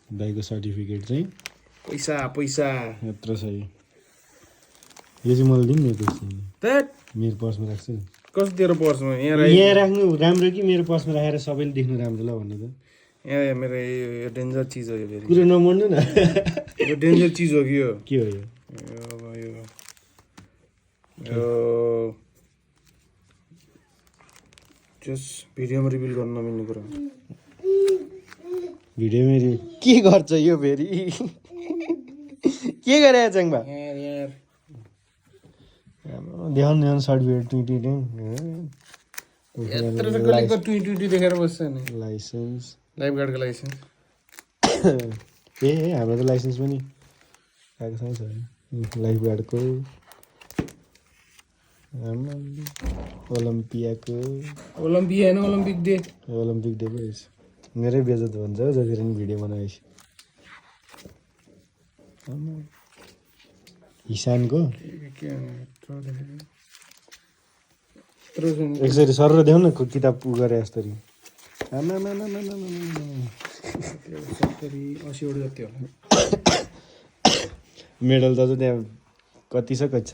दाइको certificate चाहिँ पैसा पैसा यत्रो छ यो चाहिँ मलाई दिनु न पैसा त्यट मेरो पर्समा राख्छु नि कस्तो तेरो पर्समा यहाँ राख्नु राम्रो कि मेरो पर्समा राखेर सबैले देख्नु राम्रो ल भन्नु त यहाँ मेरो यो डेन्जर चिज हो यो फेरि कुरो नमन्नु न यो डेन्जर चिज हो कि यो के हो यो यो जस भिडियोमा रिभिल गर्न नमिल्ने कुरा भिडियो मेरो के गर्छ यो फेरि के गरे चङबा यार देखाउनु देखाउनु सर्टिफिकेट ट्विटी यत्रो त कलिको ट्विटी देखेर बस्छ नि लाइसेन्स लाइफ गार्डको लाइसेन्स ए हाम्रो त लाइसेन्स पनि आएको छ लाइफ गार्डको ओलम्पियाको ओलम्पिया होइन ओलम्पिक डे ओलम्पिक डे पो रहेछ मेरै बेजत भन्छ हौ जति पनि भिडियो बनाएपछि हिसानको एकचोटि सर देऊ न किताब उ गरे जस्तो मेडल त त्यहाँ कति छ